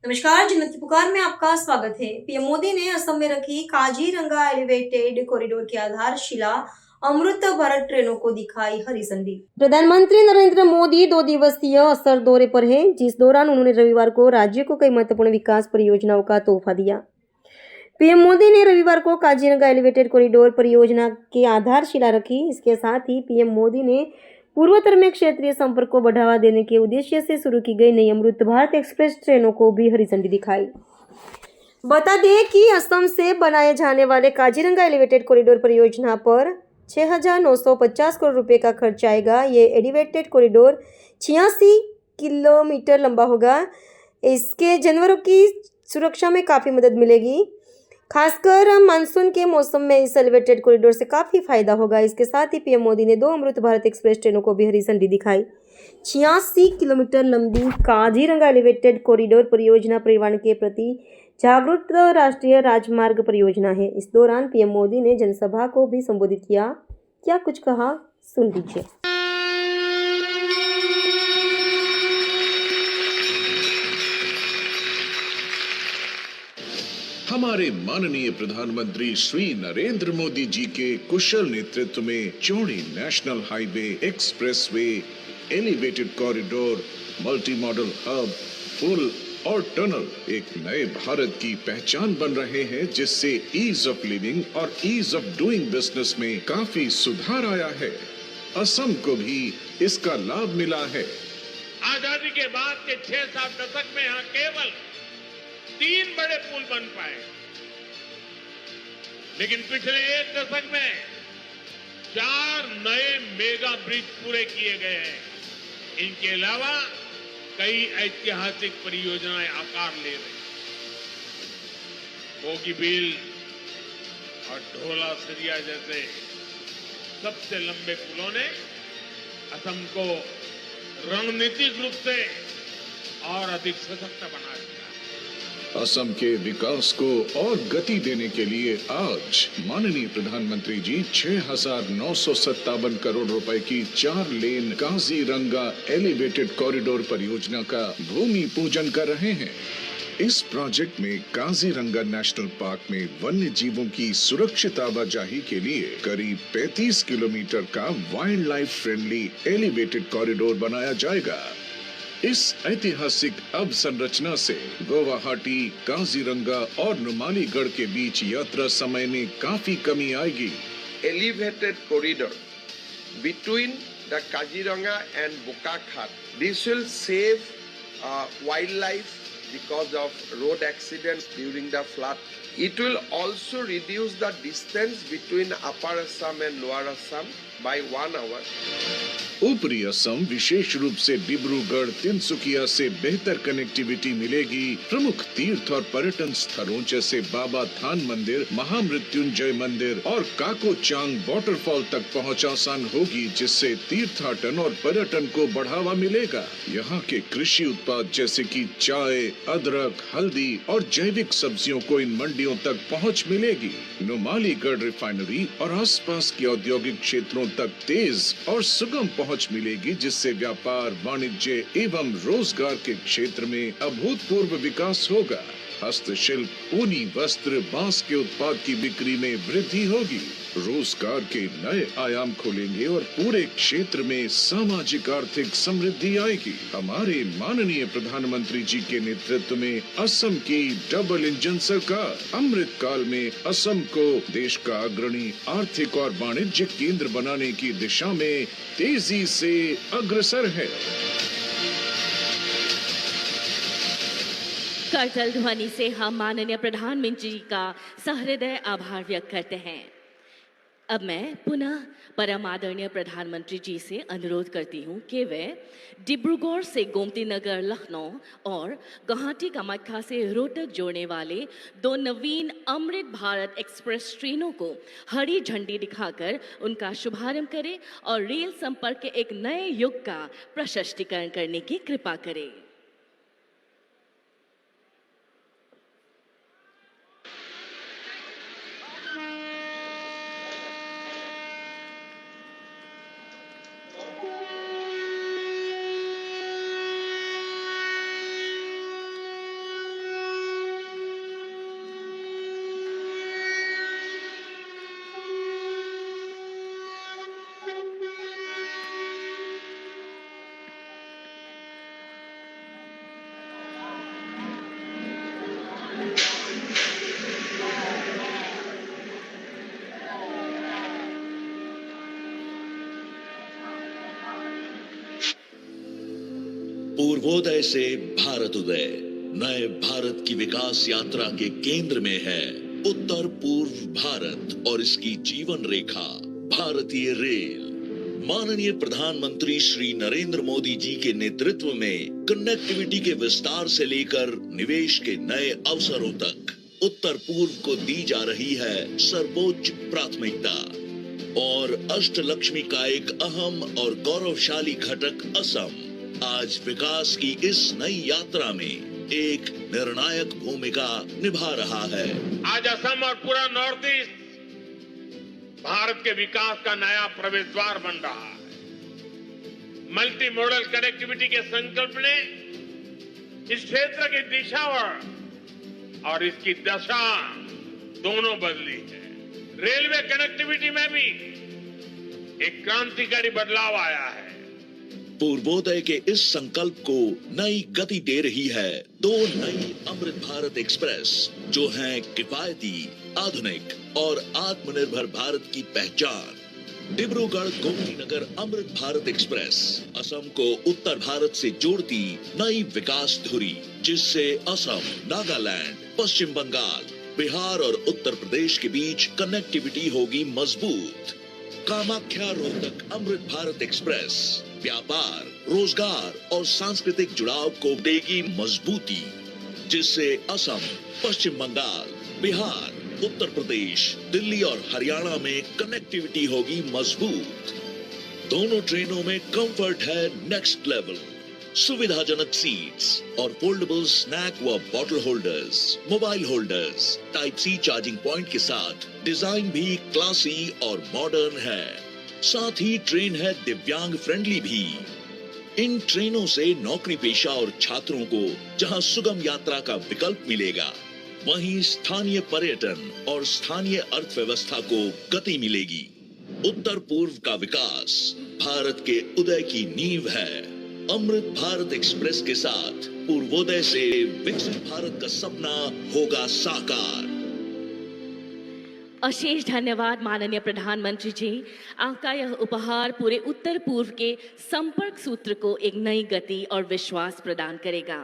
नमस्कार, जनमत की पुकार में आपका स्वागत है। पीएम मोदी ने असम में रखी काजीरंगा एलिवेटेड कॉरिडोर की आधारशिला, अमृत भारत ट्रेनों को दिखाई हरी झंडी। प्रधानमंत्री नरेंद्र मोदी 2 दिवसीय असर दौरे पर हैं, जिस दौरान उन्होंने रविवार को राज्य को कई महत्वपूर्ण विकास परियोजनाओं का तोहफा दिया। पीएम मोदी ने रविवार को काजीरंगा एलिवेटेड कॉरिडोर परियोजना की आधारशिला रखी। इसके साथ ही पीएम मोदी ने पूर्वोत्तर में क्षेत्रीय संपर्क को बढ़ावा देने के उद्देश्य से शुरू की गई नई अमृत भारत एक्सप्रेस ट्रेनों को भी हरी झंडी दिखाई। बता दें कि असम से बनाए जाने वाले काजीरंगा एलिवेटेड कॉरिडोर परियोजना पर 6,950 करोड़ रुपए का खर्च आएगा। ये एलिवेटेड कॉरिडोर 86 किलोमीटर लंबा होगा। इसके जानवरों की सुरक्षा में काफ़ी मदद मिलेगी। खासकर मानसून के मौसम में इस एलिवेटेड कॉरिडोर से काफ़ी फायदा होगा। इसके साथ ही पीएम मोदी ने 2 अमृत भारत एक्सप्रेस ट्रेनों को भी हरी झंडी दिखाई। 86 किलोमीटर लंबी काजीरंगा एलिवेटेड कॉरिडोर परियोजना पर्यावरण के प्रति जागरूक राष्ट्रीय राजमार्ग परियोजना है। इस दौरान पीएम मोदी ने जनसभा को भी संबोधित किया। क्या कुछ कहा, सुन लीजिए। हमारे माननीय प्रधानमंत्री श्री नरेंद्र मोदी जी के कुशल नेतृत्व में चौड़ी national highway, expressway, elevated corridor, multi modal hub, पुल और टनल एक नए भारत की पहचान बन रहे हैं, जिससे ईज ऑफ लिविंग और ईज ऑफ डूइंग बिजनेस में काफी सुधार आया है। असम को भी इसका लाभ मिला है। आजादी के बाद के 6-7 दशक में यहाँ केवल 3 बड़े पुल बन पाए, लेकिन पिछले 1 दशक में 4 नए मेगा ब्रिज पूरे किए गए हैं। इनके अलावा कई ऐतिहासिक परियोजनाएं आकार ले रही। बोगीबील और ढोला सरिया जैसे सबसे लंबे पुलों ने असम को रणनीतिक रूप से और अधिक सशक्त बना दिया। असम के विकास को और गति देने के लिए आज माननीय प्रधानमंत्री जी 6,957 करोड़ रुपए की 4 लेन काजीरंगा एलिवेटेड कॉरिडोर परियोजना का भूमि पूजन कर रहे हैं। इस प्रोजेक्ट में काजीरंगा नेशनल पार्क में वन्य जीवों की सुरक्षित आवाजाही के लिए करीब 35 किलोमीटर का wild life friendly elevated corridor बनाया जाएगा। इस ऐतिहासिक अवसंरचना से गुवाहाटी, काजीरंगा और नुमालीगढ़ के बीच यात्रा समय में काफी कमी आएगी। Elevated corridor between the Kaziranga and Bokakhat. This will save wildlife because of road accidents during the flood. It will also reduce the distance between Upper Assam and Lower Assam by 1 hour. ऊपरी असम, विशेष रूप से डिब्रूगढ़, तिनसुकिया से बेहतर connectivity मिलेगी। प्रमुख तीर्थ और पर्यटन स्थलों जैसे बाबा थान मंदिर, महामृत्युंजय मंदिर और काकोचांग वाटरफॉल तक पहुंच आसान होगी, जिससे तीर्थाटन और पर्यटन को बढ़ावा मिलेगा। यहाँ के कृषि उत्पाद जैसे कि चाय, अदरक, हल्दी और जैविक सब्जियों को इन मंडियों तक पहुँच मिलेगी। नुमालीगढ़ रिफाइनरी और आसपास के औद्योगिक क्षेत्रों तक तेज और सुगम पहुँच मिलेगी, जिससे व्यापार, वाणिज्य एवं रोजगार के क्षेत्र में अभूतपूर्व विकास होगा। हस्तशिल्प, ऊनी वस्त्र, बांस के उत्पाद की बिक्री में वृद्धि होगी। रोजगार के नए आयाम खोलेंगे और पूरे क्षेत्र में सामाजिक आर्थिक समृद्धि आएगी। हमारे माननीय प्रधानमंत्री जी के नेतृत्व में असम की डबल इंजन सरकार अमृत काल में असम को देश का अग्रणी आर्थिक और वाणिज्य केंद्र बनाने की दिशा में तेजी से अग्रसर है। करतल ध्वनि से हम माननीय प्रधानमंत्री जी का सहृदय आभार व्यक्त करते हैं। अब मैं पुनः परम आदरणीय प्रधानमंत्री जी से अनुरोध करती हूँ कि वे डिब्रूगढ़ से गोमती नगर, लखनऊ और गुवाहाटी कामाख्या से रोहतक जोड़ने वाले 2 नवीन अमृत भारत एक्सप्रेस ट्रेनों को हरी झंडी दिखाकर उनका शुभारंभ करें और रेल संपर्क के एक नए युग का प्रशस्तीकरण करने की कृपा करें। पूर्वोदय से भारत उदय, नए भारत की विकास यात्रा के केंद्र में है उत्तर पूर्व भारत और इसकी जीवन रेखा भारतीय रेल। माननीय प्रधानमंत्री श्री नरेंद्र मोदी जी के नेतृत्व में कनेक्टिविटी के विस्तार से लेकर निवेश के नए अवसरों तक उत्तर पूर्व को दी जा रही है सर्वोच्च प्राथमिकता। और अष्टलक्ष्मी का एक अहम और गौरवशाली घटक असम आज विकास की इस नई यात्रा में एक निर्णायक भूमिका निभा रहा है। आज असम और पूरा नॉर्थ ईस्ट भारत के विकास का नया प्रवेश द्वार बन रहा है। मल्टी मॉडल कनेक्टिविटी के संकल्प ने इस क्षेत्र की दिशा और इसकी दशा दोनों बदली है। रेलवे कनेक्टिविटी में भी एक क्रांतिकारी बदलाव आया है। पूर्वोदय के इस संकल्प को नई गति दे रही है दो नई अमृत भारत एक्सप्रेस, जो हैं किफायती, आधुनिक और आत्मनिर्भर भारत की पहचान। डिब्रूगढ़ गोमतीनगर अमृत भारत एक्सप्रेस असम को उत्तर भारत से जोड़ती नई विकास धुरी, जिससे असम, नागालैंड, पश्चिम बंगाल, बिहार और उत्तर प्रदेश के बीच कनेक्टिविटी होगी मजबूत। कामाख्या रोहतक अमृत भारत एक्सप्रेस व्यापार, रोजगार और सांस्कृतिक जुड़ाव को देगी मजबूती, जिससे असम, पश्चिम बंगाल, बिहार, उत्तर प्रदेश, दिल्ली और हरियाणा में कनेक्टिविटी होगी मजबूत। दोनों ट्रेनों में कंफर्ट है नेक्स्ट लेवल, सुविधाजनक सीट्स और फोल्डेबल स्नैक व bottle holders, mobile holders, type C charging point के साथ डिजाइन भी क्लासी और मॉडर्न है। साथ ही ट्रेन है दिव्यांग फ्रेंडली भी। इन ट्रेनों से नौकरी पेशा और छात्रों को जहां सुगम यात्रा का विकल्प मिलेगा, वहीं स्थानीय पर्यटन और स्थानीय अर्थव्यवस्था को गति मिलेगी। उत्तर पूर्व का विकास भारत के उदय की नींव है। अमृत भारत एक्सप्रेस के साथ पूर्वोदय से विकसित भारत का सपना होगा साकार। अशेष धन्यवाद माननीय प्रधानमंत्री जी। आपका यह उपहार पूरे उत्तर पूर्व के संपर्क सूत्र को एक नई गति और विश्वास प्रदान करेगा।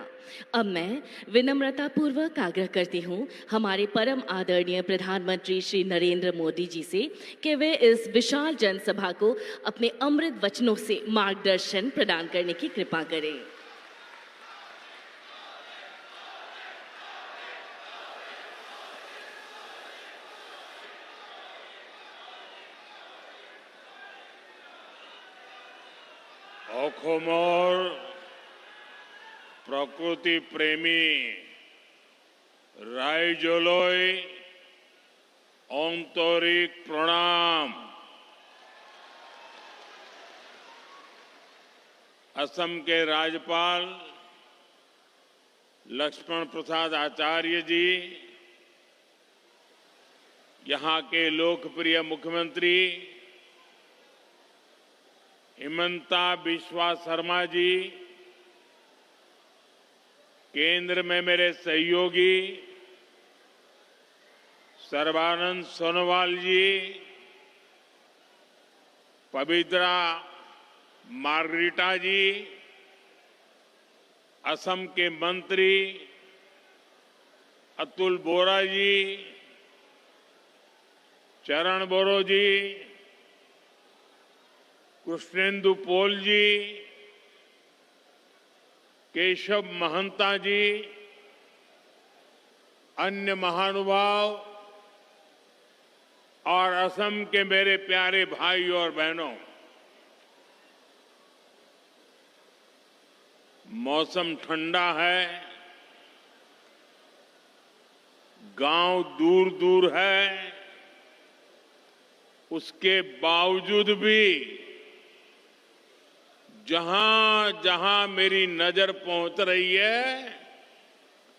अब मैं विनम्रता पूर्वक आग्रह करती हूँ हमारे परम आदरणीय प्रधानमंत्री श्री नरेंद्र मोदी जी से कि वे इस विशाल जनसभा को अपने अमृत वचनों से मार्गदर्शन प्रदान करने की कृपा करें। অসমৰ প্ৰকৃতি প্ৰেমী ৰাইজলৈ আন্তৰিক প্ৰণাম। असम के राज्यपाल लक्ष्मण प्रसाद आचार्य जी, यहाँ के लोकप्रिय मुख्यमंत्री हिमंता बिस्वा शर्मा जी, केंद्र में मेरे सहयोगी सर्बानंद सोनोवाल जी, पवित्रा मार्गरीटा जी, असम के मंत्री अतुल बोरा जी, चरण बोरो जी, कृष्णेंदु पोल जी, केशव महंता जी, अन्य महानुभाव और असम के मेरे प्यारे भाई और बहनों, मौसम ठंडा है, गांव दूर दूर है, उसके बावजूद भी जहां जहां मेरी नजर पहुंच रही है,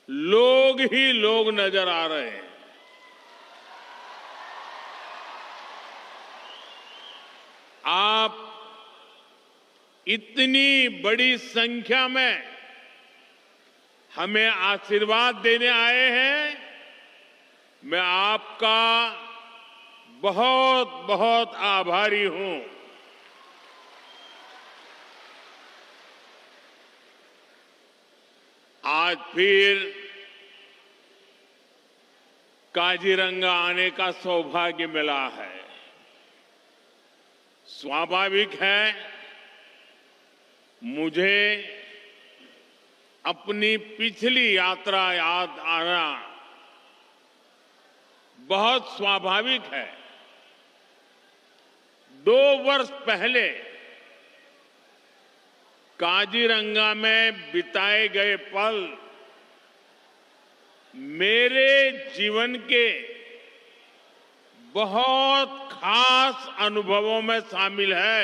लोग ही लोग नजर आ रहे हैं। आप इतनी बड़ी संख्या में हमें आशीर्वाद देने आए हैं, मैं आपका बहुत बहुत आभारी हूं। आज फिर काजीरंगा आने का सौभाग्य मिला है। स्वाभाविक है मुझे अपनी पिछली यात्रा याद आना बहुत स्वाभाविक है। 2 वर्ष पहले काजीरंगा में बिताए गए पल मेरे जीवन के बहुत खास अनुभवों में शामिल है।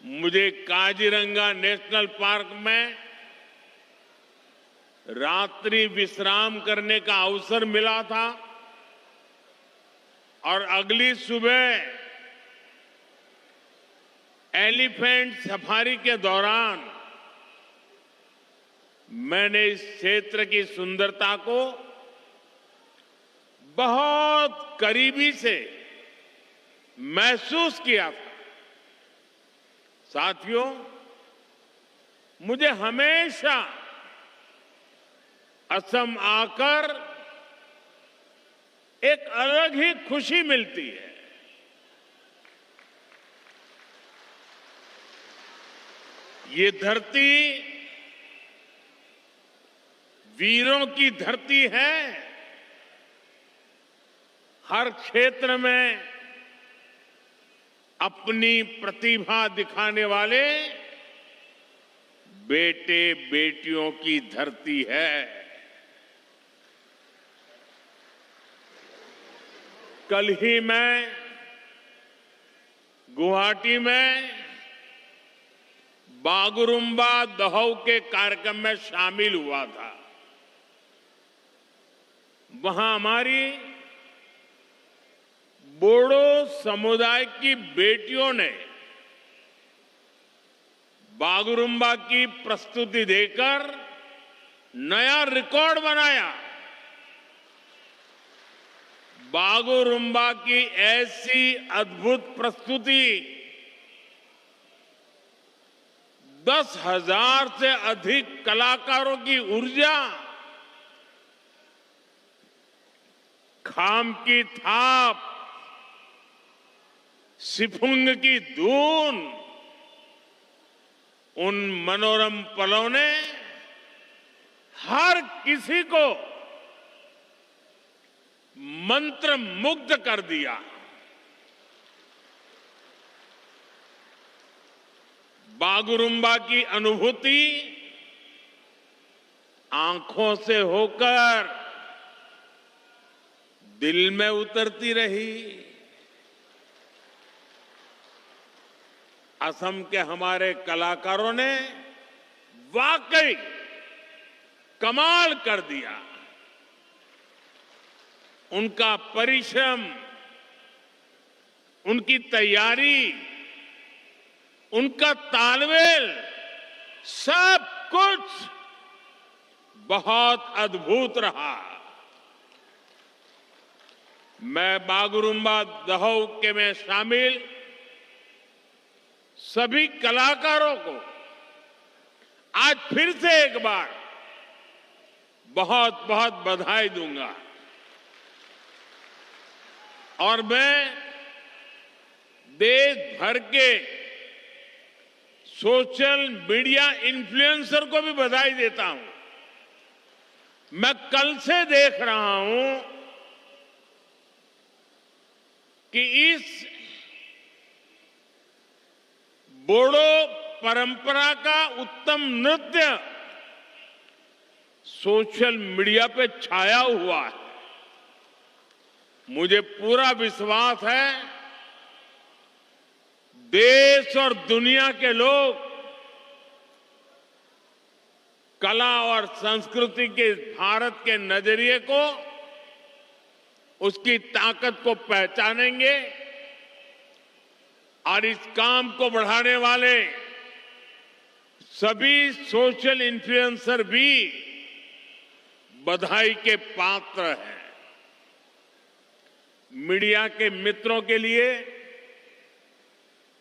मुझे काजीरंगा नेशनल पार्क में रात्रि विश्राम करने का अवसर मिला था और अगली सुबह एलिफेंट सफारी के दौरान मैंने इस क्षेत्र की सुंदरता को बहुत करीबी से महसूस किया था। साथियों, मुझे हमेशा असम आकर एक अलग ही खुशी मिलती है। ये धरती वीरों की धरती है। हर क्षेत्र में अपनी प्रतिभा दिखाने वाले बेटे बेटियों की धरती है। कल ही मैं गुवाहाटी में बागुरुम्बा दहौ के कार्यक्रम में शामिल हुआ था। वहां हमारी बोडो समुदाय की बेटियों ने बागुरुम्बा की प्रस्तुति देकर नया रिकॉर्ड बनाया। बागुरुम्बा की ऐसी अद्भुत प्रस्तुति 10,000 से अधिक कलाकारों की ऊर्जा, खाम की थाप, सिफुंग की धून, उन मनोरम पलों ने हर किसी को मंत्र मुग्ध कर दिया। बागुरुम्बा की अनुभूति आंखों से होकर दिल में उतरती रही। असम के हमारे कलाकारों ने वाकई कमाल कर दिया। उनका परिश्रम, उनकी तैयारी, उनका तालमेल, सब कुछ बहुत अद्भुत रहा। मैं बागुरुम्बा दहौ के में शामिल सभी कलाकारों को आज फिर से एक बार बहुत बहुत बधाई दूंगा। और मैं देश भर के सोशल मीडिया इन्फ्लुएंसर को भी बधाई देता हूं। मैं कल से देख रहा हूं कि इस बोडो परंपरा का उत्तम नृत्य सोशल मीडिया पे छाया हुआ है। मुझे पूरा विश्वास है देश और दुनिया के लोग कला और संस्कृति के भारत के नजरिए को, उसकी ताकत को पहचानेंगे और इस काम को बढ़ाने वाले सभी सोशल इन्फ्लुएंसर भी बधाई के पात्र हैं। मीडिया के मित्रों के लिए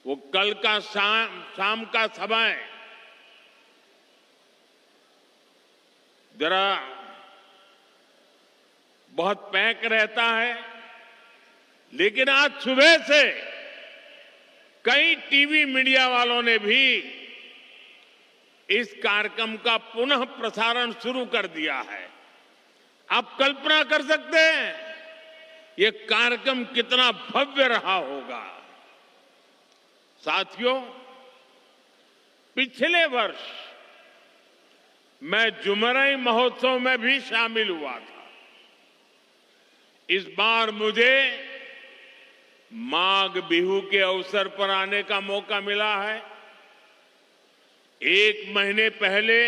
वो कल का शाम का समय जरा बहुत पैक रहता है, लेकिन आज सुबह से कई टीवी मीडिया वालों ने भी इस कार्यक्रम का पुनः प्रसारण शुरू कर दिया है। आप कल्पना कर सकते हैं ये कार्यक्रम कितना भव्य रहा होगा। साथियों, पिछले वर्ष मैं जुमरई महोत्सव में भी शामिल हुआ था। इस बार मुझे माघ बिहू के अवसर पर आने का मौका मिला है। एक महीने पहले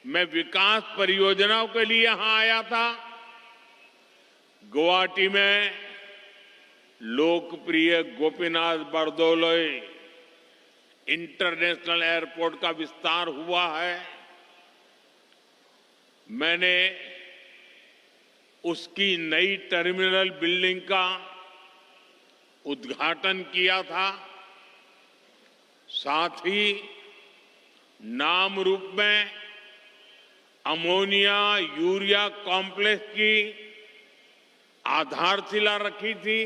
मैं विकास परियोजनाओं के लिए यहां आया था। गुवाहाटी में लोकप्रिय गोपीनाथ बरदोलोई इंटरनेशनल एयरपोर्ट का विस्तार हुआ है। मैंने उसकी नई टर्मिनल बिल्डिंग का उद्घाटन किया था। साथ ही नाम रूप में अमोनिया यूरिया कॉम्प्लेक्स की आधारशिला रखी थी।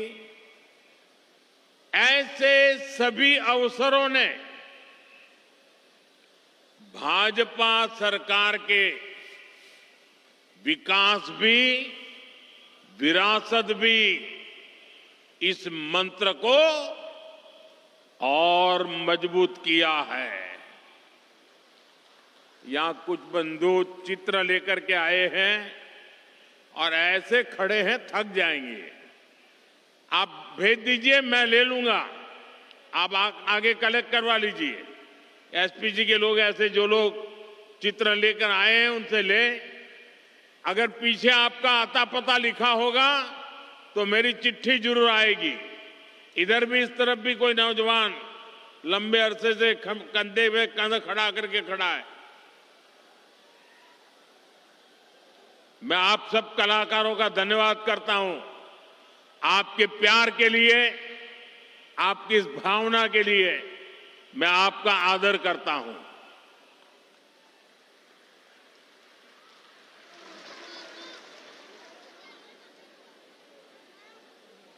ऐसे सभी अवसरों ने भाजपा सरकार के विकास भी विरासत भी इस मंत्र को और मजबूत किया है। यहां कुछ बंधु चित्र लेकर के आए हैं और ऐसे खड़े हैं, थक जाएंगे। आप भेज दीजिए, मैं ले लूंगा। आप आगे कलेक्ट करवा लीजिए। एसपीजी के लोग, ऐसे जो लोग चित्र लेकर आए हैं उनसे ले। अगर पीछे आपका आता पता लिखा होगा तो मेरी चिट्ठी जरूर आएगी। इधर भी, इस तरफ भी कोई नौजवान लंबे अरसे से कंधे पे कंधा खड़ा करके खड़ा है। मैं आप सब कलाकारों का धन्यवाद करता हूं। आपके प्यार के लिए, आपकी इस भावना के लिए मैं आपका आदर करता हूं।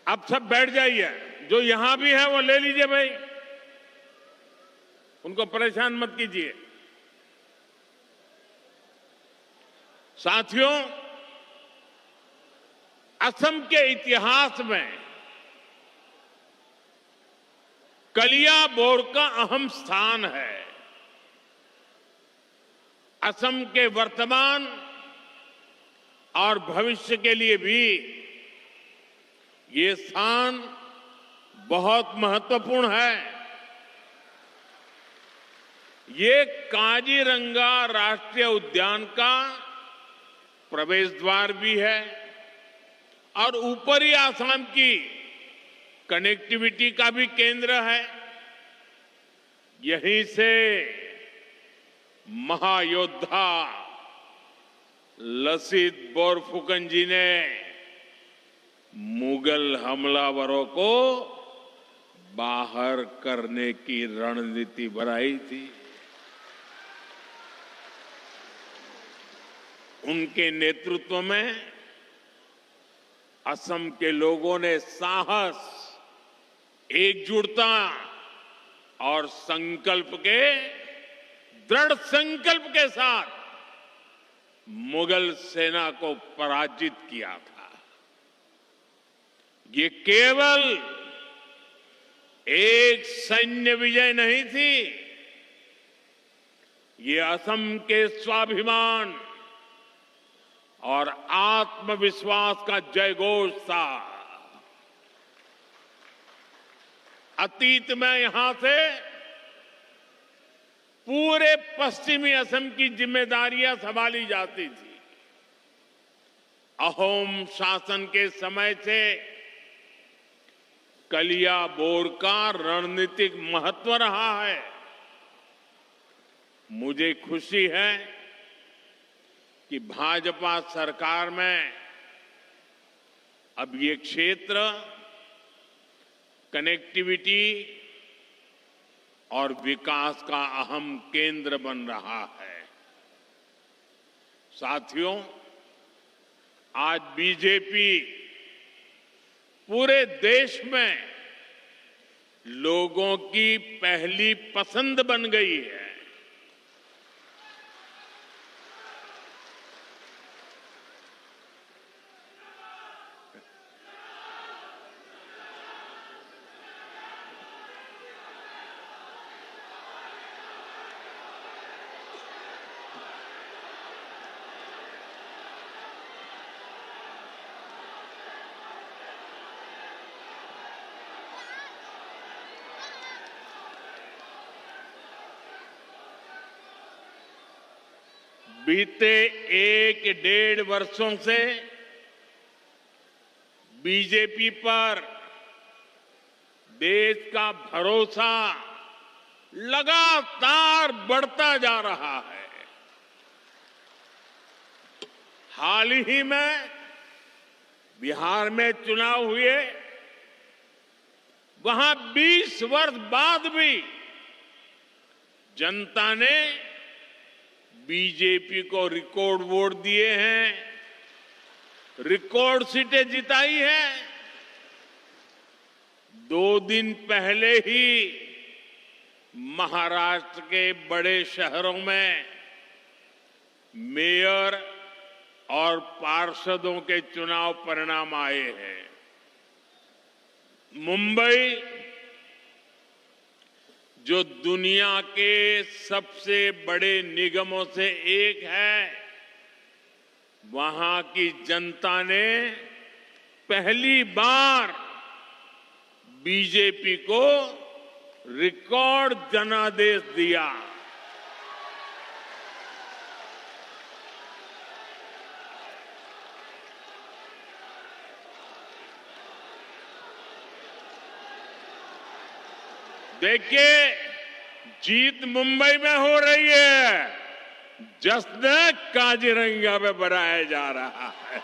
अब सब बैठ जाइए। जो यहां भी है वो ले लीजिए भाई, उनको परेशान मत कीजिए। साथियों, असम के इतिहास में कलियाबोर का अहम स्थान है। असम के वर्तमान और भविष्य के लिए भी ये स्थान बहुत महत्वपूर्ण है। ये काजीरंगा राष्ट्रीय उद्यान का प्रवेश द्वार भी है और ऊपरी आसाम की कनेक्टिविटी का भी केंद्र है। यहीं से महायोद्धा लसित बोरफुकन जी ने मुगल हमलावरों को बाहर करने की रणनीति बनाई थी। उनके नेतृत्व में असम के लोगों ने साहस, एकजुटता और दृढ़ संकल्प के साथ मुगल सेना को पराजित किया था। ये केवल एक सैन्य विजय नहीं थी, ये असम के स्वाभिमान और आत्मविश्वास का जयघोष था। अतीत में यहां से पूरे पश्चिमी असम की जिम्मेदारियां संभाली जाती थी। अहोम शासन के समय से कलियाबोर का रणनीतिक महत्व रहा है। मुझे खुशी है कि भाजपा सरकार में अब ये क्षेत्र कनेक्टिविटी और विकास का अहम केंद्र बन रहा है। साथियों, आज बीजेपी पूरे देश में लोगों की पहली पसंद बन गई है। बीते 1-1.5 वर्षों से बीजेपी पर देश का भरोसा लगातार बढ़ता जा रहा है। हाल ही में बिहार में चुनाव हुए, वहां 20 वर्ष बाद भी जनता ने बीजेपी को रिकॉर्ड वोट दिए हैं, रिकॉर्ड सीटें जिताई है। 2 दिन पहले ही महाराष्ट्र के बड़े शहरों में मेयर और पार्षदों के चुनाव परिणाम आए हैं। मुंबई, जो दुनिया के सबसे बड़े निगमों से एक है, वहां की जनता ने पहली बार बीजेपी को रिकॉर्ड जनादेश दिया। देखिए, जीत मुंबई में हो रही है, जश्न काजीरंगा में मनाया जा रहा है।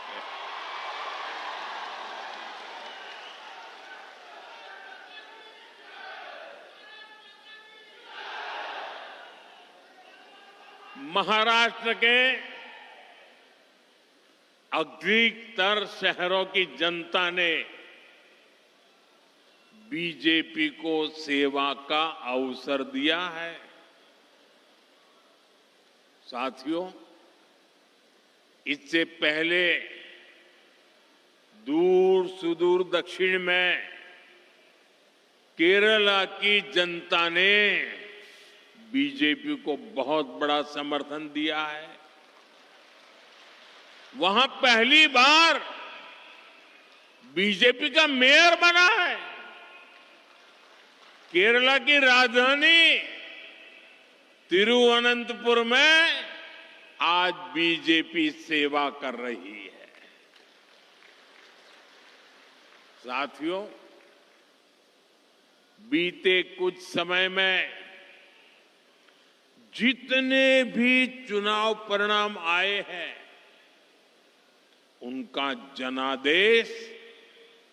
महाराष्ट्र के अधिकतर शहरों की जनता ने बीजेपी को सेवा का अवसर दिया है। साथियों, इससे पहले दूर सुदूर दक्षिण में केरला की जनता ने बीजेपी को बहुत बड़ा समर्थन दिया है। वहां पहली बार बीजेपी का मेयर बना है। केरला की राजधानी तिरुवनंतपुरम में आज बीजेपी सेवा कर रही है। साथियों, बीते कुछ समय में जितने भी चुनाव परिणाम आए हैं, उनका जनादेश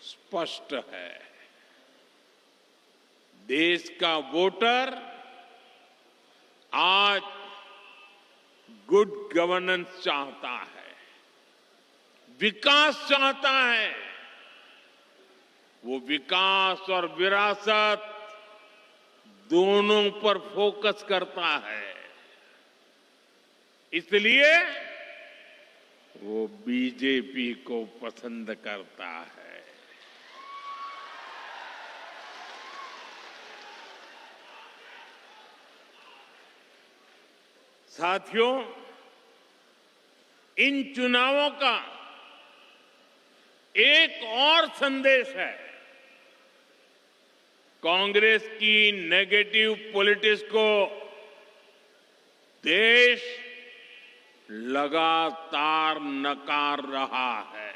स्पष्ट है। देश का वोटर आज गुड गवर्नेंस चाहता है, विकास चाहता है। वो विकास और विरासत दोनों पर फोकस करता है। इसलिए वो बीजेपी को पसंद करता है। साथियों, इन चुनावों का एक और संदेश है। कांग्रेस की नेगेटिव पॉलिटिक्स को देश लगातार नकार रहा है।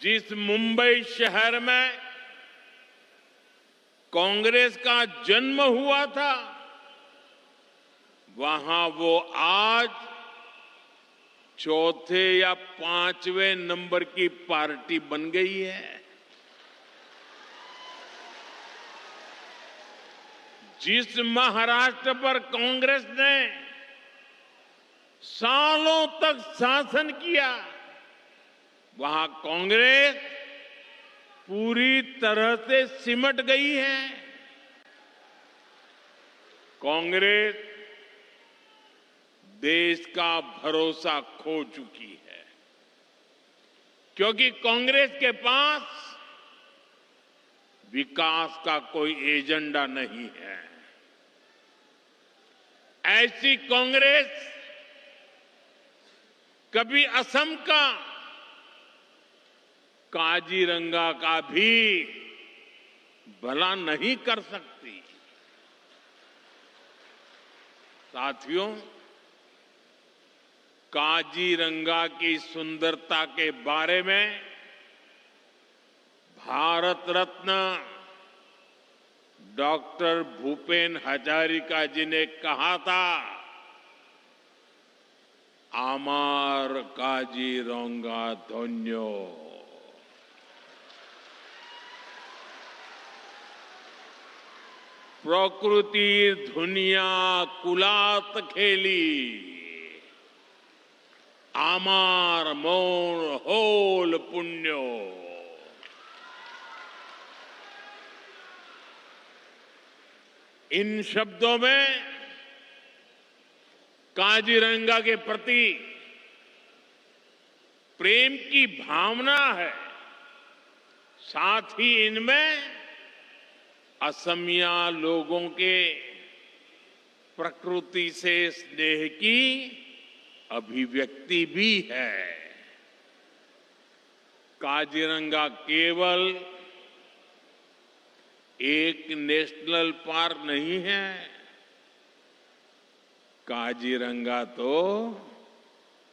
जिस मुंबई शहर में कांग्रेस का जन्म हुआ था, वहां वो आज चौथे या 5वें नंबर की पार्टी बन गई है। जिस महाराष्ट्र पर कांग्रेस ने सालों तक शासन किया, वहां कांग्रेस पूरी तरह से सिमट गई है। कांग्रेस देश का भरोसा खो चुकी है, क्योंकि कांग्रेस के पास विकास का कोई एजेंडा नहीं है। ऐसी कांग्रेस कभी असम का काजीरंगा का भी भला नहीं कर सकती। साथियों, काजीरंगा की सुंदरता के बारे में भारत रत्न डॉक्टर भूपेन हजारिका जी ने कहा था, आमार काजीरंगा धन्यो। प्रकृति दुनिया कुलात खेली, आमार मौन होल पुण्यो। इन शब्दों में काजीरंगा के प्रति प्रेम की भावना है, साथ ही इनमें असमिया लोगों के प्रकृति से स्नेह की अभिव्यक्ति भी है। काजीरंगा केवल एक नेशनल पार्क नहीं है, काजीरंगा तो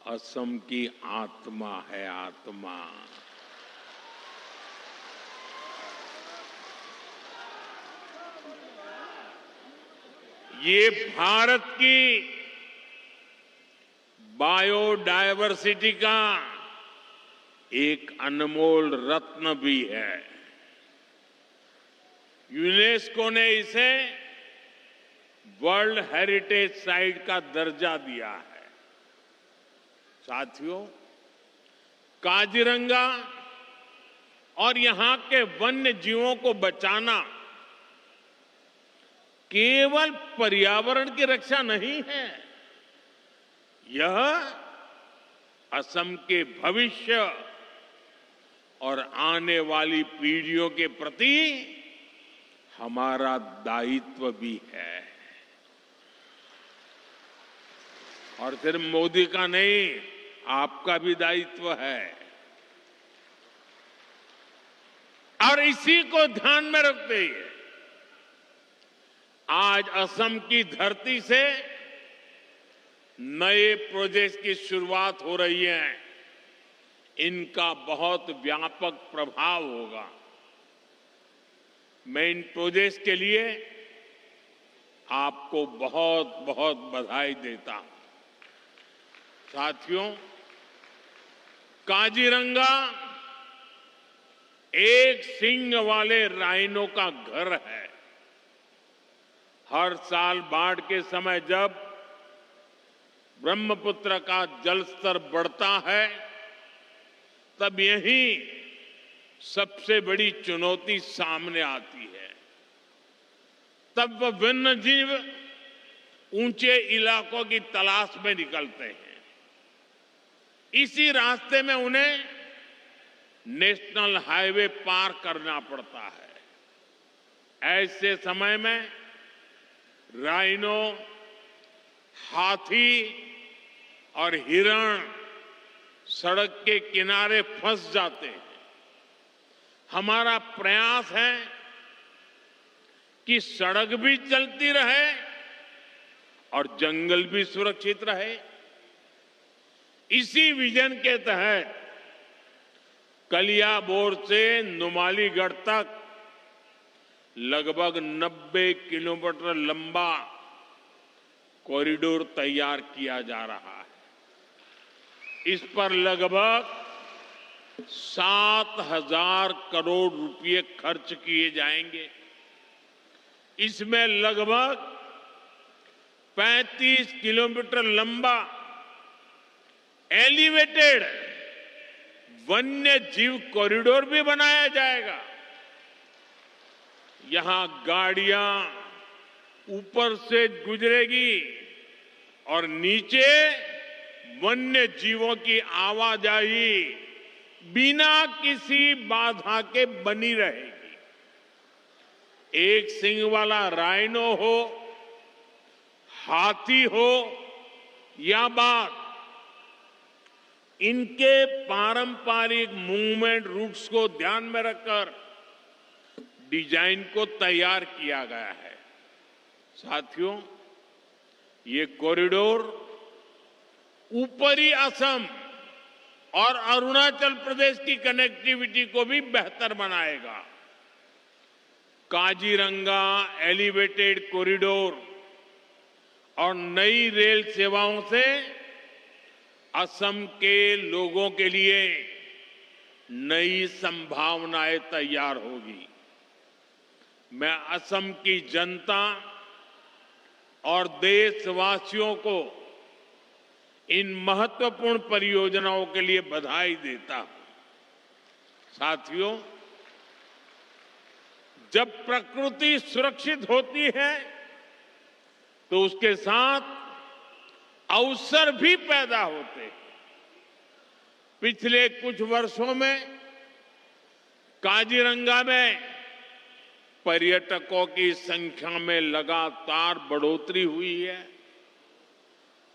असम की आत्मा है, आत्मा। ये भारत की बायोडायवर्सिटी का एक अनमोल रत्न भी है। यूनेस्को ने इसे वर्ल्ड हेरिटेज साइट का दर्जा दिया है। साथियों, काजीरंगा और यहां के वन्य जीवों को बचाना केवल पर्यावरण की रक्षा नहीं है, यह असम के भविष्य और आने वाली पीढ़ियों के प्रति हमारा दायित्व भी है। और सिर्फ मोदी का नहीं, आपका भी दायित्व है। और इसी को ध्यान में रखते हुए आज असम की धरती से नए प्रोजेक्ट की शुरुआत हो रही है। इनका बहुत व्यापक प्रभाव होगा। मैं इन प्रोजेक्ट के लिए आपको बहुत बहुत बधाई देता हूं। साथियों, काजीरंगा एक सींग वाले राइनो का घर है। हर साल बाढ़ के समय जब ब्रह्मपुत्र का जल स्तर बढ़ता है, तब यही सबसे बड़ी चुनौती सामने आती है। तब वह वन्य जीव ऊंचे इलाकों की तलाश में निकलते हैं। इसी रास्ते में उन्हें नेशनल हाईवे पार करना पड़ता है। ऐसे समय में राइनो, हाथी और हिरण सड़क के किनारे फंस जाते हैं। हमारा प्रयास है कि सड़क भी चलती रहे और जंगल भी सुरक्षित रहे। इसी विजन के तहत कलियाबोर से नुमालीगढ़ तक लगभग 90 किलोमीटर लंबा कॉरिडोर तैयार किया जा रहा है। इस पर लगभग 7,000 करोड़ रुपए खर्च किए जाएंगे। इसमें लगभग 35 किलोमीटर लंबा एलिवेटेड वन्य जीव कॉरिडोर भी बनाया जाएगा। यहां गाड़ियां ऊपर से गुजरेगी और नीचे वन्य जीवों की आवाजाही बिना किसी बाधा के बनी रहेगी। एक सींग वाला राइनो हो, हाथी हो या बाघ, इनके पारंपरिक मूवमेंट रूट्स को ध्यान में रखकर डिजाइन को तैयार किया गया है। साथियों, ये कॉरिडोर ऊपरी असम और अरुणाचल प्रदेश की कनेक्टिविटी को भी बेहतर बनाएगा। काजीरंगा एलिवेटेड कॉरिडोर और नई रेल सेवाओं से असम के लोगों के लिए नई संभावनाएं तैयार होगी। मैं असम की जनता और देशवासियों को इन महत्वपूर्ण परियोजनाओं के लिए बधाई देता हूं। साथियों, जब प्रकृति सुरक्षित होती है तो उसके साथ अवसर भी पैदा होते हैं। पिछले कुछ वर्षों में काजीरंगा में पर्यटकों की संख्या में लगातार बढ़ोतरी हुई है।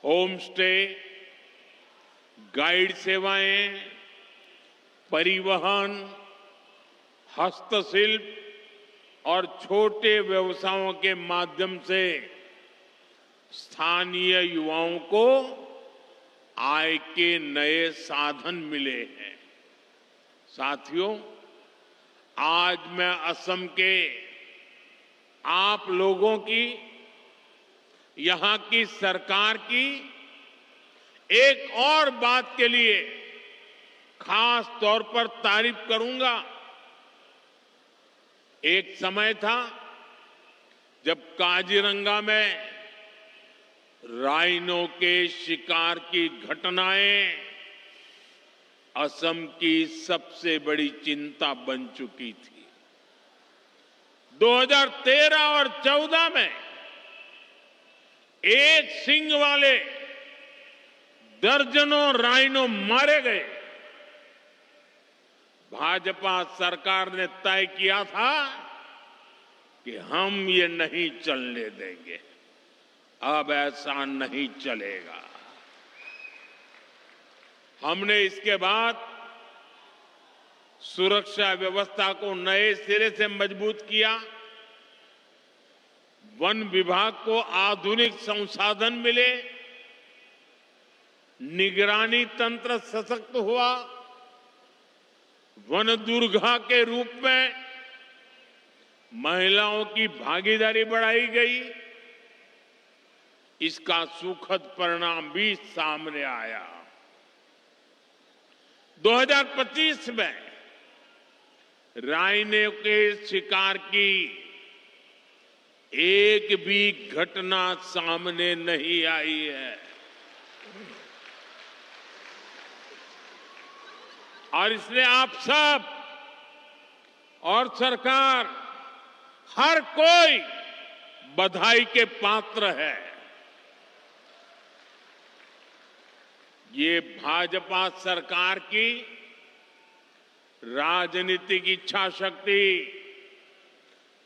होम स्टे, गाइड सेवाएं, परिवहन, हस्तशिल्प और छोटे व्यवसायों के माध्यम से स्थानीय युवाओं को आय के नए साधन मिले हैं। साथियों, आज मैं असम के आप लोगों की, यहां की सरकार की एक और बात के लिए खास तौर पर तारीफ करूंगा। एक समय था जब काजीरंगा में राइनो के शिकार की घटनाएं असम की सबसे बड़ी चिंता बन चुकी थी। 2013 और 14 में एक सींग वाले दर्जनों राइनो मारे गए। भाजपा सरकार ने तय किया था कि हम ये नहीं चलने देंगे। अब ऐसा नहीं चलेगा। हमने इसके बाद सुरक्षा व्यवस्था को नए सिरे से मजबूत किया। वन विभाग को आधुनिक संसाधन मिले, निगरानी तंत्र सशक्त हुआ, वन दुर्गा के रूप में महिलाओं की भागीदारी बढ़ाई गई। इसका सुखद परिणाम भी सामने आया। 2025 में राइनो के शिकार की एक भी घटना सामने नहीं आई है और इसलिए आप सब और सरकार, हर कोई बधाई के पात्र है। ये भाजपा सरकार की राजनीतिक इच्छा शक्ति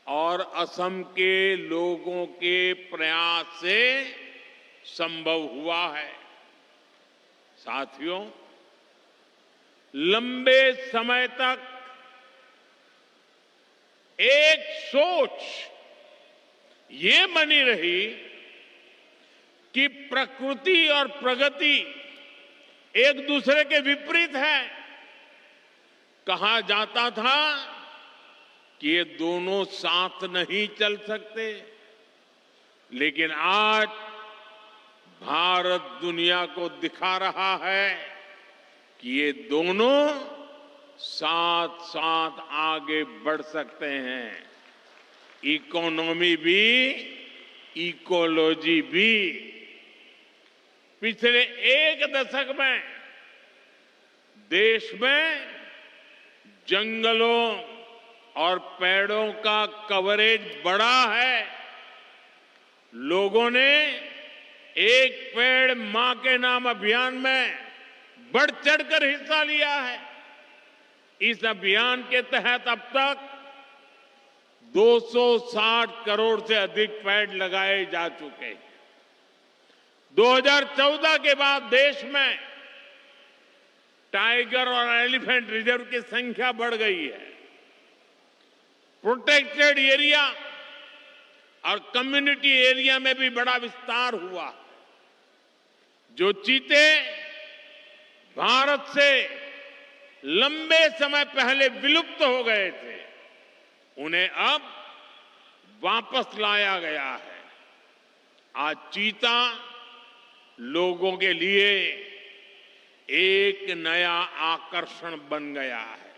और असम के लोगों के प्रयास से संभव हुआ है। साथियों, लंबे समय तक एक सोच ये बनी रही कि प्रकृति और प्रगति एक दूसरे के विपरीत है। कहा जाता था कि ये दोनों साथ नहीं चल सकते, लेकिन आज भारत दुनिया को दिखा रहा है कि ये दोनों साथ साथ आगे बढ़ सकते हैं। इकोनॉमी भी, इकोलॉजी भी। पिछले एक दशक में देश में जंगलों और पेड़ों का कवरेज बढ़ा है। लोगों ने एक पेड़ मां के नाम अभियान में बढ़ चढ़कर हिस्सा लिया है। इस अभियान के तहत अब तक 260 करोड़ से अधिक पेड़ लगाए जा चुके हैं। 2014 के बाद देश में टाइगर और एलिफेंट रिजर्व की संख्या बढ़ गई है। प्रोटेक्टेड एरिया और कम्युनिटी एरिया में भी बड़ा विस्तार हुआ। जो चीते भारत से लंबे समय पहले विलुप्त हो गए थे, उन्हें अब वापस लाया गया है। आज चीता लोगों के लिए एक नया आकर्षण बन गया है।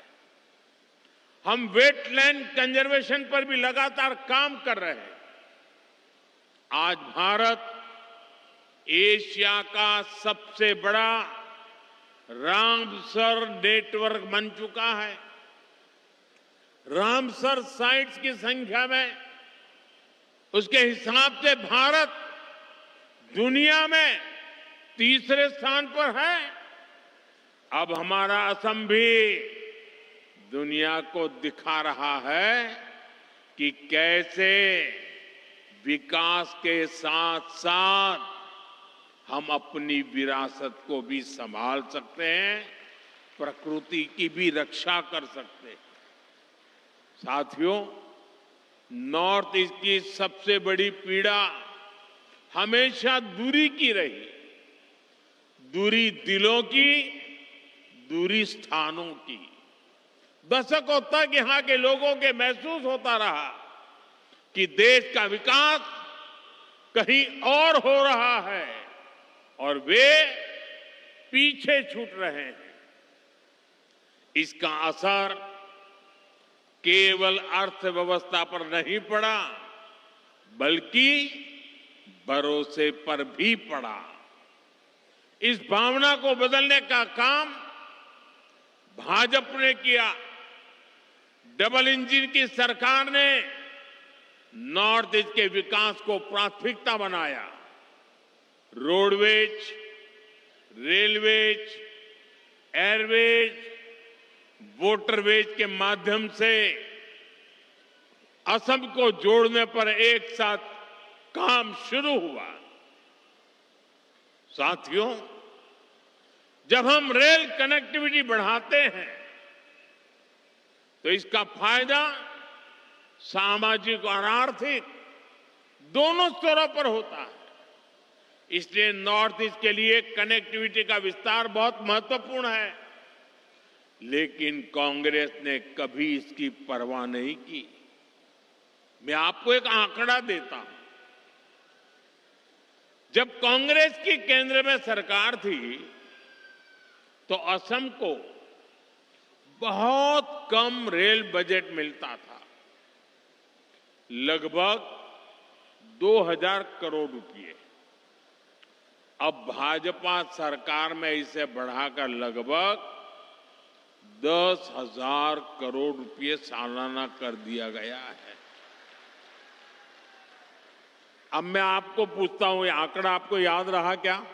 हम वेटलैंड कंजर्वेशन पर भी लगातार काम कर रहे हैं। आज भारत एशिया का सबसे बड़ा रामसर नेटवर्क बन चुका है। रामसर साइट्स की संख्या में उसके हिसाब से भारत दुनिया में तीसरे स्थान पर है। अब हमारा असम भी दुनिया को दिखा रहा है कि कैसे विकास के साथ साथ हम अपनी विरासत को भी संभाल सकते हैं, प्रकृति की भी रक्षा कर सकते हैं। साथियों, नॉर्थ ईस्ट की सबसे बड़ी पीड़ा हमेशा दूरी की रही। दूरी दिलों की, दूरी स्थानों की। दशकों तक यहां के लोगों के महसूस होता रहा कि देश का विकास कहीं और हो रहा है और वे पीछे छूट रहे हैं। इसका असर केवल अर्थव्यवस्था पर नहीं पड़ा, बल्कि भरोसे पर भी पड़ा। इस भावना को बदलने का काम भाजपा ने किया। डबल इंजन की सरकार ने नॉर्थ ईस्ट के विकास को प्राथमिकता बनाया। रोडवेज, रेलवेज, एयरवेज, वाटरवेज के माध्यम से असम को जोड़ने पर एक साथ काम शुरू हुआ। साथियों, जब हम रेल कनेक्टिविटी बढ़ाते हैं तो इसका फायदा सामाजिक और आर्थिक दोनों स्तरों पर होता है। इसलिए नॉर्थ ईस्ट के लिए कनेक्टिविटी का विस्तार बहुत महत्वपूर्ण है। लेकिन कांग्रेस ने कभी इसकी परवाह नहीं की। मैं आपको एक आंकड़ा देता हूं। जब कांग्रेस की केंद्र में सरकार थी तो असम को बहुत कम रेल बजट मिलता था, लगभग 2000 करोड़ रुपए। अब भाजपा सरकार में इसे बढ़ाकर लगभग 10,000 करोड़ रुपए सालाना कर दिया गया है। अब मैं आपको पूछता हूं, ये आंकड़ा आपको याद रहा क्या?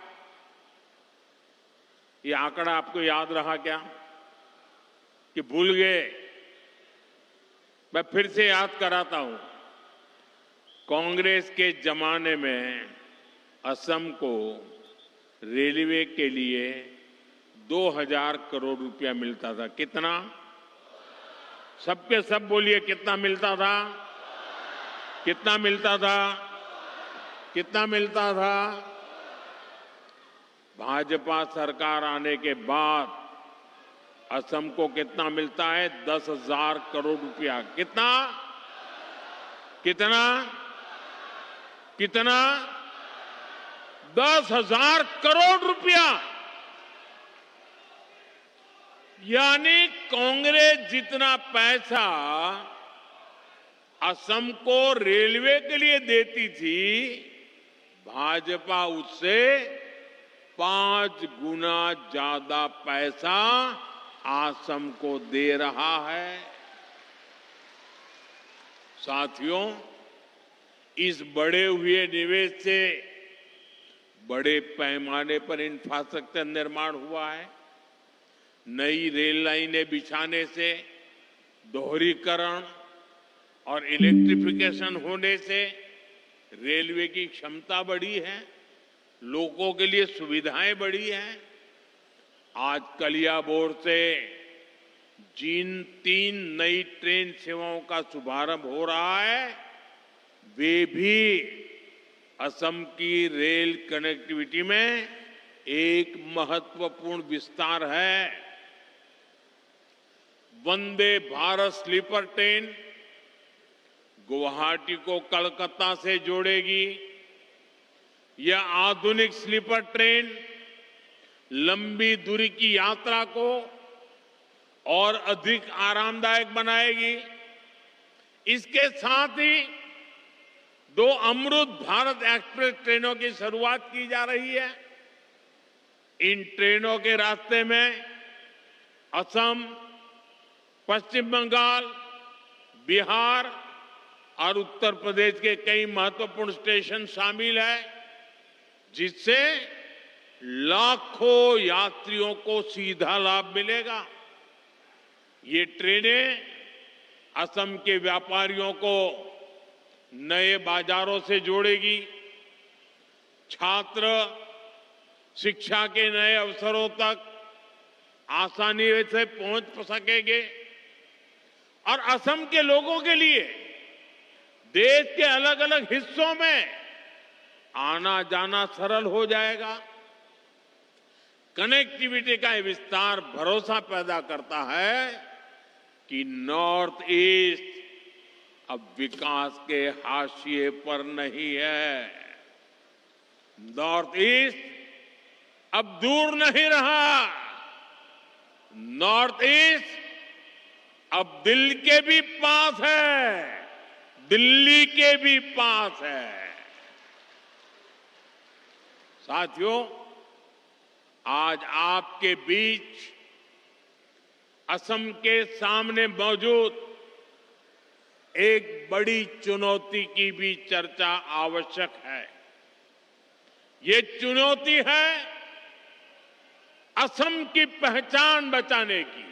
ये आंकड़ा आपको याद रहा क्या कि भूल गए? मैं फिर से याद कराता हूं। कांग्रेस के जमाने में असम को रेलवे के लिए 2000 करोड़ रुपया मिलता था। कितना? सबके सब बोलिए, कितना मिलता था? कितना मिलता था? कितना मिलता था? भाजपा सरकार आने के बाद असम को कितना मिलता है? 10,000 करोड़ रुपया। कितना? कितना? कितना? 10,000 करोड़ रुपया। यानी कांग्रेस जितना पैसा असम को रेलवे के लिए देती थी, भाजपा उससे 5 गुना ज्यादा पैसा असम को दे रहा है। साथियों, इस बढ़े हुए निवेश से बड़े पैमाने पर इंफ्रास्ट्रक्चर निर्माण हुआ है। नई रेल लाइनें बिछाने से, दोहरीकरण और इलेक्ट्रिफिकेशन होने से रेलवे की क्षमता बढ़ी है, लोगों के लिए सुविधाएं बढ़ी हैं। आज कलियाबोर से जिन 3 नई ट्रेन सेवाओं का शुभारंभ हो रहा है, वे भी असम की रेल कनेक्टिविटी में एक महत्वपूर्ण विस्तार है। वंदे भारत स्लीपर ट्रेन गुवाहाटी को कलकत्ता से जोड़ेगी। यह आधुनिक स्लीपर ट्रेन लंबी दूरी की यात्रा को और अधिक आरामदायक बनाएगी। इसके साथ ही 2 अमृत भारत एक्सप्रेस ट्रेनों की शुरुआत की जा रही है। इन ट्रेनों के रास्ते में असम, पश्चिम बंगाल, बिहार और उत्तर प्रदेश के कई महत्वपूर्ण स्टेशन शामिल है, जिससे लाखों यात्रियों को सीधा लाभ मिलेगा। ये ट्रेनें असम के व्यापारियों को नए बाजारों से जोड़ेगी, छात्र शिक्षा के नए अवसरों तक आसानी से पहुंच सकेंगे और असम के लोगों के लिए देश के अलग अलग हिस्सों में आना जाना सरल हो जाएगा। कनेक्टिविटी का ये विस्तार भरोसा पैदा करता है कि नॉर्थ ईस्ट अब विकास के हाशिए पर नहीं है। नॉर्थ ईस्ट अब दूर नहीं रहा। नॉर्थ ईस्ट अब दिल के भी पास है, दिल्ली के भी पास है। साथियों, आज आपके बीच असम के सामने मौजूद एक बड़ी चुनौती की भी चर्चा आवश्यक है। ये चुनौती है असम की पहचान बचाने की,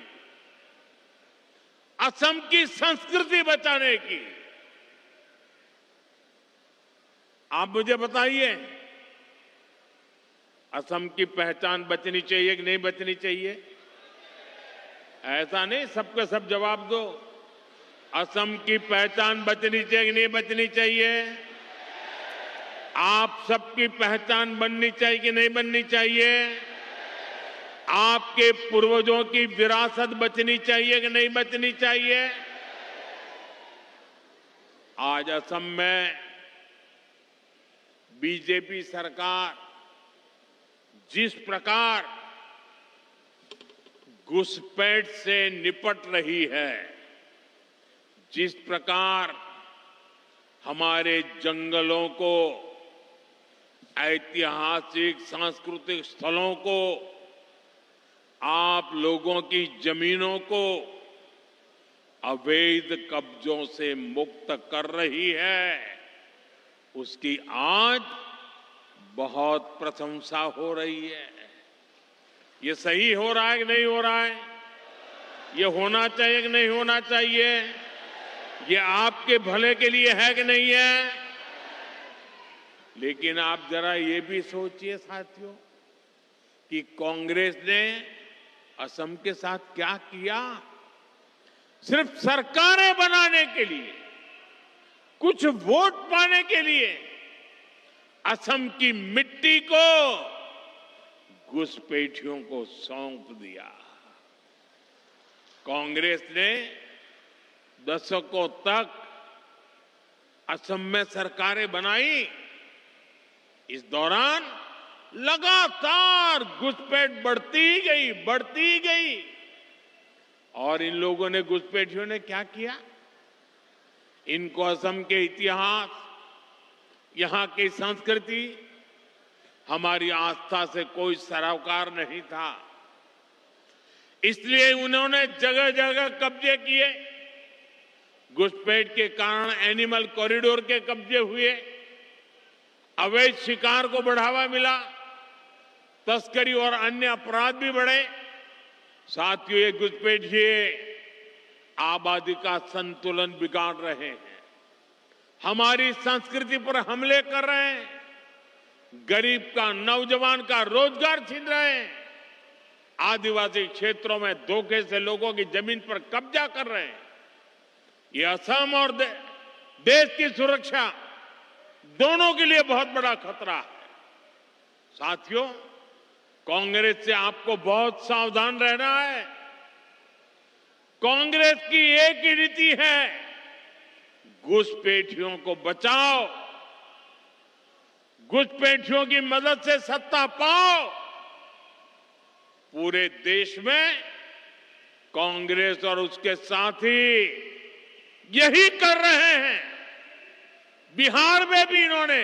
असम की संस्कृति बचाने की। आप मुझे बताइए, असम की पहचान बचनी चाहिए कि नहीं बचनी चाहिए? ऐसा नहीं सबके सब जवाब दो। असम की पहचान बचनी चाहिए कि नहीं बचनी चाहिए? आप सबकी पहचान बननी चाहिए कि नहीं बननी चाहिए? आपके पूर्वजों की विरासत बचनी चाहिए कि नहीं बचनी चाहिए? आज असम में बीजेपी सरकार जिस प्रकार घुसपैठ से निपट रही है, जिस प्रकार हमारे जंगलों को, ऐतिहासिक सांस्कृतिक स्थलों को, आप लोगों की जमीनों को अवैध कब्जों से मुक्त कर रही है, उसकी आज बहुत प्रशंसा हो रही है। ये सही हो रहा है कि नहीं हो रहा है? ये होना चाहिए कि नहीं होना चाहिए? ये आपके भले के लिए है कि नहीं है? लेकिन आप जरा ये भी सोचिए साथियों कि कांग्रेस ने असम के साथ क्या किया। सिर्फ सरकारें बनाने के लिए, कुछ वोट पाने के लिए असम की मिट्टी को घुसपैठियों को सौंप दिया। कांग्रेस ने दशकों तक असम में सरकारें बनाई। इस दौरान लगातार घुसपैठ बढ़ती गई। और इन लोगों ने, घुसपैठियों ने क्या किया? इनको असम के इतिहास, यहाँ की संस्कृति, हमारी आस्था से कोई सरोकार नहीं था। इसलिए उन्होंने जगह जगह कब्जे किए। घुसपैठ के कारण एनिमल कॉरिडोर के कब्जे हुए, अवैध शिकार को बढ़ावा मिला, तस्करी और अन्य अपराध भी बढ़े। साथियों, ये घुसपैठिए आबादी का संतुलन बिगाड़ रहे हैं, हमारी संस्कृति पर हमले कर रहे हैं, गरीब का, नौजवान का रोजगार छीन रहे हैं, आदिवासी क्षेत्रों में धोखे से लोगों की जमीन पर कब्जा कर रहे हैं। ये असम और देश की सुरक्षा दोनों के लिए बहुत बड़ा खतरा है। साथियों, कांग्रेस से आपको बहुत सावधान रहना है। कांग्रेस की एक ही नीति है, घुसपैठियों को बचाओ, घुसपैठियों की मदद से सत्ता पाओ। पूरे देश में कांग्रेस और उसके साथी यही कर रहे हैं। बिहार में भी इन्होंने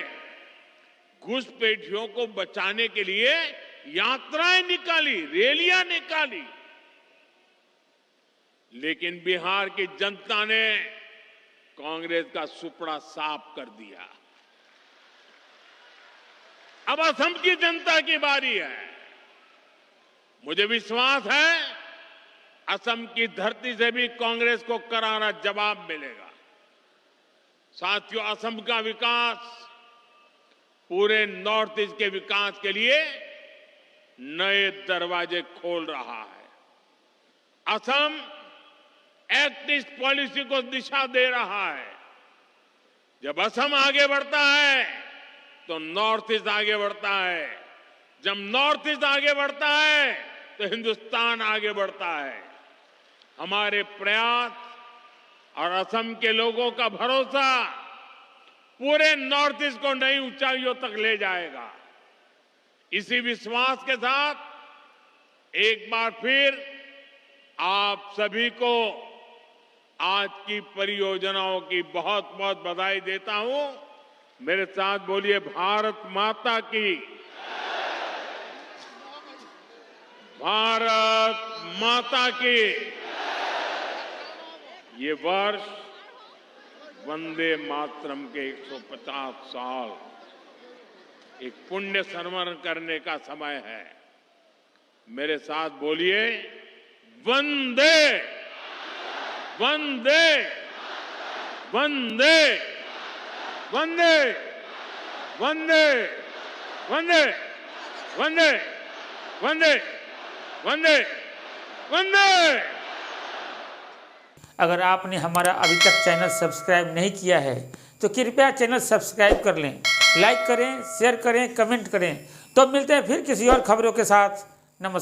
घुसपैठियों को बचाने के लिए यात्राएं निकाली, रैलियां निकाली, लेकिन बिहार की जनता ने कांग्रेस का सुपड़ा साफ कर दिया। अब असम की जनता की बारी है। मुझे विश्वास है असम की धरती से भी कांग्रेस को करारा जवाब मिलेगा। साथियों, असम का विकास पूरे नॉर्थ ईस्ट के विकास के लिए नए दरवाजे खोल रहा है। असम एक्ट ईस्ट पॉलिसी को दिशा दे रहा है। जब असम आगे बढ़ता है तो नॉर्थ ईस्ट आगे बढ़ता है, जब नॉर्थ ईस्ट आगे बढ़ता है तो हिंदुस्तान आगे बढ़ता है। हमारे प्रयास और असम के लोगों का भरोसा पूरे नॉर्थ ईस्ट को नई ऊंचाइयों तक ले जाएगा। इसी विश्वास के साथ एक बार फिर आप सभी को आज की परियोजनाओं की बहुत बहुत बधाई देता हूं। मेरे साथ बोलिए, भारत माता की, भारत माता की। ये वर्ष वंदे मातरम के 150 साल एक पुण्य स्मरण करने का समय है। मेरे साथ बोलिए, वंदे वंदे वंदे वंदे वंदे वंदे वंदे वंदे वंदे वंदे। अगर आपने हमारा अभी तक चैनल सब्सक्राइब नहीं किया है तो कृपया चैनल सब्सक्राइब कर लें, लाइक करें, शेयर करें, कमेंट करें। तो मिलते हैं फिर किसी और खबरों के साथ। नमस्कार।